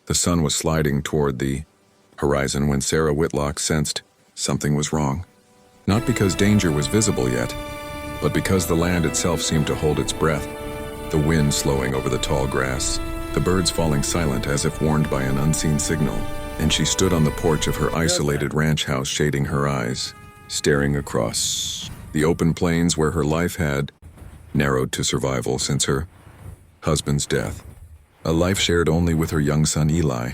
The sun was sliding toward the horizon when Sarah Whitlock sensed something was wrong. Not because danger was visible yet, but because the land itself seemed to hold its breath, the wind slowing over the tall grass, the birds falling silent as if warned by an unseen signal, and she stood on the porch of her isolated ranch house, shading her eyes, staring across the open plains where her life had narrowed to survival since her husband's death, a life shared only with her young son Eli.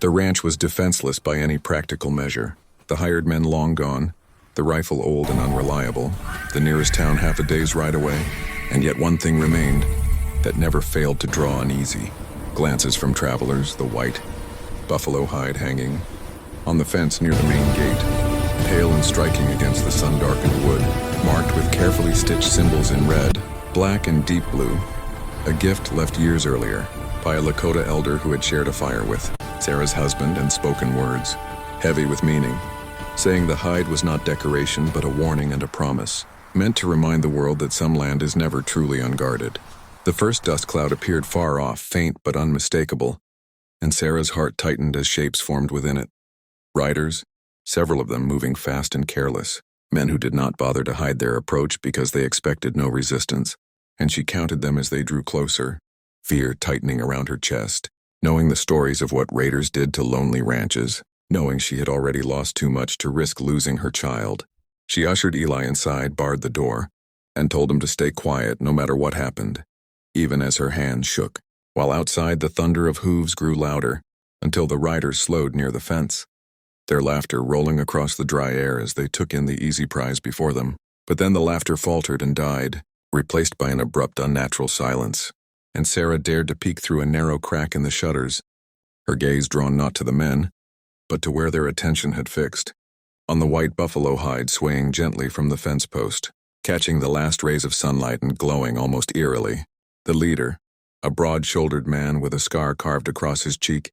The ranch was defenseless by any practical measure, the hired men long gone, the rifle old and unreliable, the nearest town half a day's ride away, and yet one thing remained that never failed to draw uneasy glances from travelers, the white buffalo hide hanging on the fence near the main gate, pale and striking against the sun-darkened wood, marked with carefully stitched symbols in red, black, and deep blue, a gift left years earlier by a Lakota elder who had shared a fire with Sarah's husband, and spoken words, heavy with meaning, saying the hide was not decoration but a warning and a promise, meant to remind the world that some land is never truly unguarded. The first dust cloud appeared far off, faint but unmistakable, and Sarah's heart tightened as shapes formed within it. Riders, several of them moving fast and careless, men who did not bother to hide their approach because they expected no resistance, and she counted them as they drew closer, fear tightening around her chest, knowing the stories of what raiders did to lonely ranches, knowing she had already lost too much to risk losing her child. She ushered Eli inside, barred the door, and told him to stay quiet no matter what happened, even as her hand shook, while outside the thunder of hooves grew louder until the riders slowed near the fence, their laughter rolling across the dry air as they took in the easy prize before them. But then the laughter faltered and died, replaced by an abrupt, unnatural silence, and Sarah dared to peek through a narrow crack in the shutters, her gaze drawn not to the men, but to where their attention had fixed, on the white buffalo hide swaying gently from the fence post, catching the last rays of sunlight and glowing almost eerily. The leader, a broad-shouldered man with a scar carved across his cheek,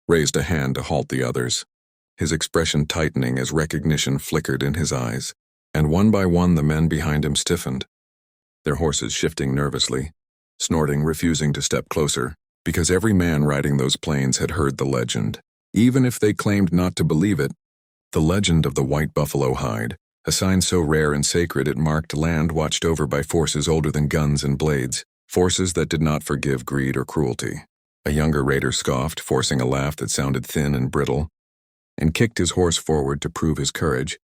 raised a hand to halt the others, his expression tightening as recognition flickered in his eyes, and one by one the men behind him stiffened, their horses shifting nervously, snorting, refusing to step closer, because every man riding those plains had heard the legend. Even if they claimed not to believe it, the legend of the white buffalo hide, a sign so rare and sacred it marked land watched over by forces older than guns and blades, forces that did not forgive greed or cruelty. A younger raider scoffed, forcing a laugh that sounded thin and brittle, and kicked his horse forward to prove his courage,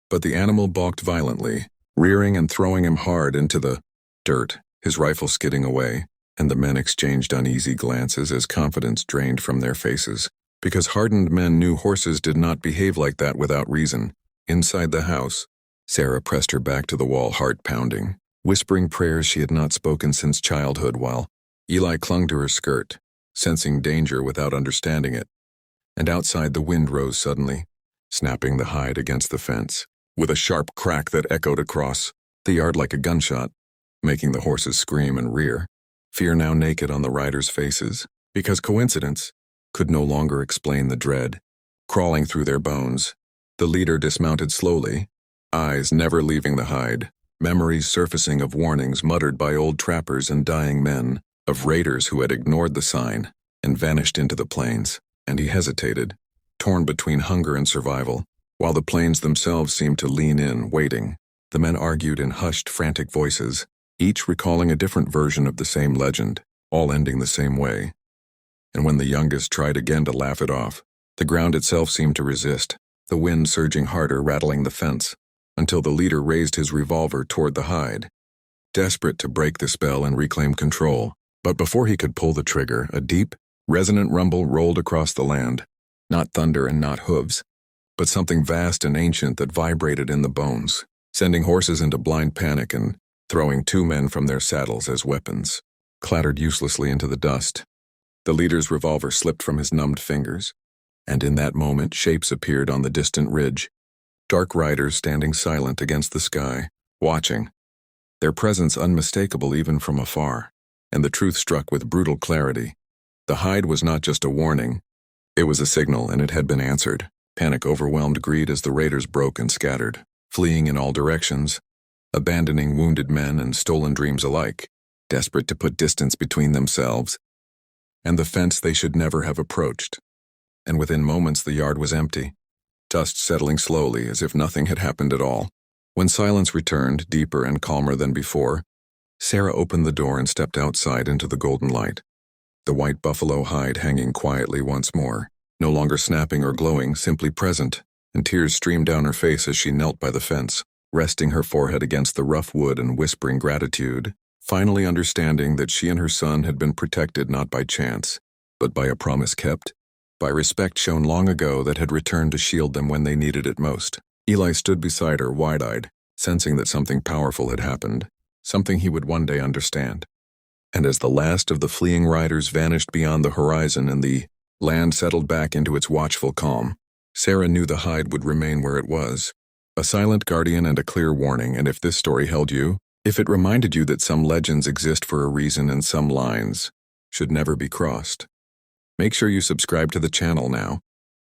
but the animal balked violently, rearing and throwing him hard into the dirt, his rifle skidding away, and the men exchanged uneasy glances as confidence drained from their faces, because hardened men knew horses did not behave like that without reason. Inside the house, Sarah pressed her back to the wall, heart pounding, whispering prayers she had not spoken since childhood, while Eli clung to her skirt, sensing danger without understanding it. And outside the wind rose suddenly, snapping the hide against the fence, with a sharp crack that echoed across the yard like a gunshot, making the horses scream and rear, fear now naked on the riders' faces, because coincidence could no longer explain the dread crawling through their bones. The leader dismounted slowly, eyes never leaving the hide, memories surfacing of warnings muttered by old trappers and dying men, of raiders who had ignored the sign and vanished into the plains. And he hesitated, torn between hunger and survival, while the plains themselves seemed to lean in, waiting. The men argued in hushed, frantic voices, each recalling a different version of the same legend, all ending the same way. And when the youngest tried again to laugh it off, the ground itself seemed to resist, the wind surging harder, rattling the fence, until the leader raised his revolver toward the hide, desperate to break the spell and reclaim control. But before he could pull the trigger, a deep, resonant rumble rolled across the land, not thunder and not hooves, but something vast and ancient that vibrated in the bones, sending horses into blind panic and throwing two men from their saddles as weapons, clattered uselessly into the dust. The leader's revolver slipped from his numbed fingers, and in that moment shapes appeared on the distant ridge, dark riders standing silent against the sky, watching, their presence unmistakable even from afar, and the truth struck with brutal clarity. The hide was not just a warning, it was a signal, and it had been answered. Panic overwhelmed greed as the raiders broke and scattered, fleeing in all directions, abandoning wounded men and stolen dreams alike, desperate to put distance between themselves and the fence they should never have approached. And within moments the yard was empty, dust settling slowly as if nothing had happened at all. When silence returned, deeper and calmer than before, Sarah opened the door and stepped outside into the golden light. The white buffalo hide hanging quietly once more, no longer snapping or glowing, simply present, and tears streamed down her face as she knelt by the fence, resting her forehead against the rough wood and whispering gratitude, finally understanding that she and her son had been protected not by chance, but by a promise kept, by respect shown long ago that had returned to shield them when they needed it most. Eli stood beside her, wide-eyed, sensing that something powerful had happened, something he would one day understand. And as the last of the fleeing riders vanished beyond the horizon and the land settled back into its watchful calm, Sarah knew the hide would remain where it was, a silent guardian and a clear warning. And if this story held you, if it reminded you that some legends exist for a reason and some lines should never be crossed, make sure you subscribe to the channel now,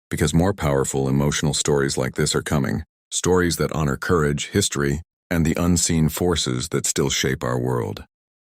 because more powerful emotional stories like this are coming, stories that honor courage, history, and the unseen forces that still shape our world.